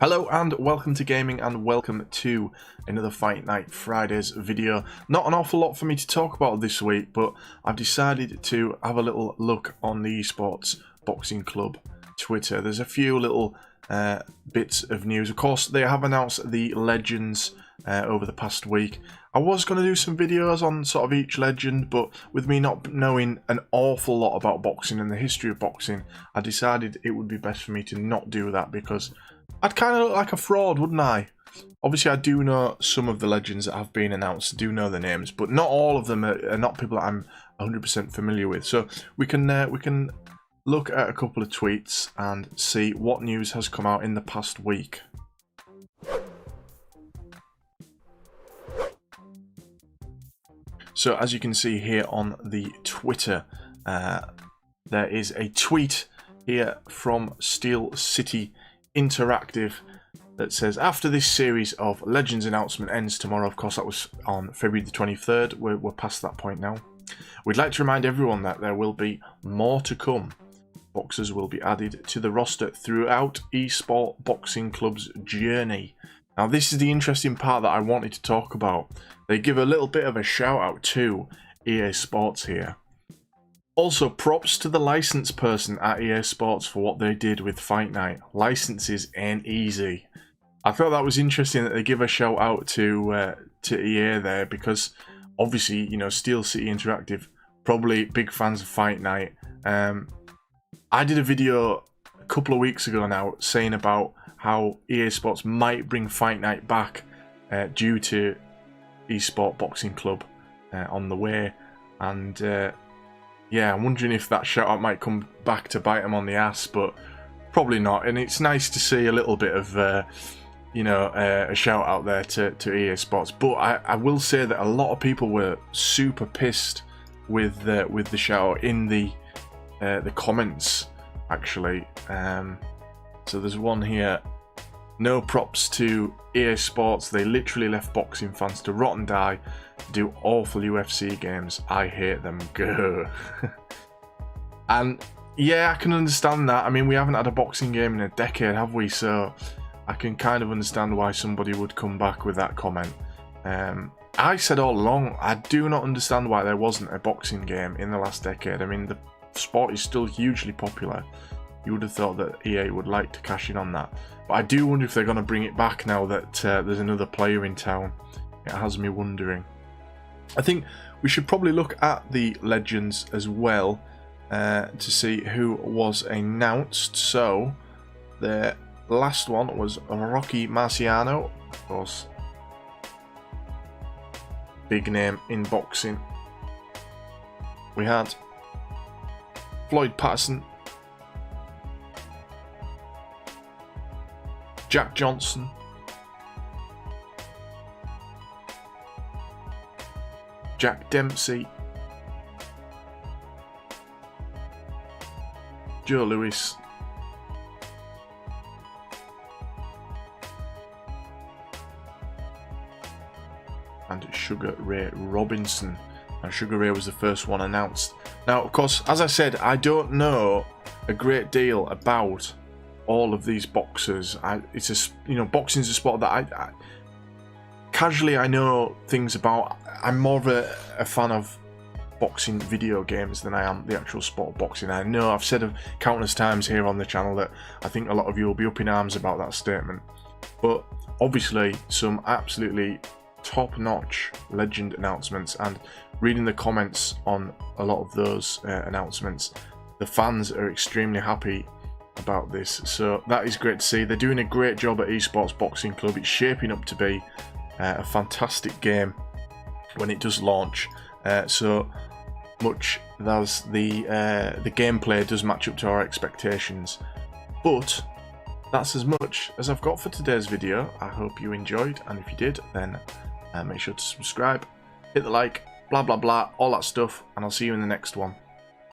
Hello and welcome to gaming and welcome to another Fight Night Fridays video. Not an awful lot for me to talk about this week, but I've decided to have a little look on the eSports Boxing Club Twitter. There's a few little bits of news. Of course, they have announced the legends over the past week. I was going to do some videos on sort of each legend, but with me not knowing an awful lot about boxing and the history of boxing, I decided it would be best for me to not do that because I'd kind of look like a fraud, wouldn't I? Obviously, I do know some of the legends that have been announced, I do know their names, but not all of them are not people that I'm 100% familiar with. So we can look at a couple of tweets and see what news has come out in the past week. So as you can see here on the Twitter, there is a tweet here from Steel City Interactive that says, after this series of Legends announcement ends tomorrow, of course that was on February the 23rd, we're past that point now, we'd like to remind everyone that there will be more to come. Boxers will be added to the roster throughout eSport Boxing Club's journey. Now this is the interesting part that I wanted to talk about. They give a little bit of a shout out to EA Sports here. Also, props to the license person at EA Sports for what they did with Fight Night. Licenses ain't easy. I thought that was interesting that they give a shout out to EA there, because obviously, you know, Steel City Interactive, probably big fans of Fight Night. I did a video a couple of weeks ago now saying about how EA Sports might bring Fight Night back due to eSport Boxing Club on the way, and yeah, I'm wondering if that shout out might come back to bite them on the ass, but probably not. And it's nice to see a little bit of a shout out there to EA Sports. But I will say that a lot of people were super pissed with the shout out in the comments actually. So there's one here. No props to EA Sports. They literally left boxing fans to rot and die. Do awful UFC games. I hate them. Go. And yeah, I can understand that. I mean, we haven't had a boxing game in a decade, have we? So I can kind of understand why somebody would come back with that comment. I said all along, I do not understand why there wasn't a boxing game in the last decade. I mean, the sport is still hugely popular. You would have thought that EA would like to cash in on that. But I do wonder if they're going to bring it back now that there's another player in town. It has me wondering. I think we should probably look at the legends as well to see who was announced. So the last one was Rocky Marciano, of course. Big name in boxing. We had Floyd Patterson, Jack Johnson, Jack Dempsey, Joe Lewis, and Sugar Ray Robinson. And Sugar Ray was the first one announced. Now, of course, as I said, I don't know a great deal about all of these boxers. Boxing's a sport that I casually I know things about. I'm more of a fan of boxing video games than I am the actual sport of boxing. I know I've said countless times here on the channel that I think a lot of you will be up in arms about that statement, but obviously some absolutely top-notch legend announcements, and reading the comments on a lot of those announcements, the fans are extremely happy about this, so that is great to see. They're doing a great job at eSports Boxing Club. It's shaping up to be a fantastic game when it does launch, so much as the gameplay does match up to our expectations. But that's as much as I've got for today's video. I hope you enjoyed, and if you did, then make sure to subscribe, hit the like, blah blah blah, all that stuff, and I'll see you in the next one.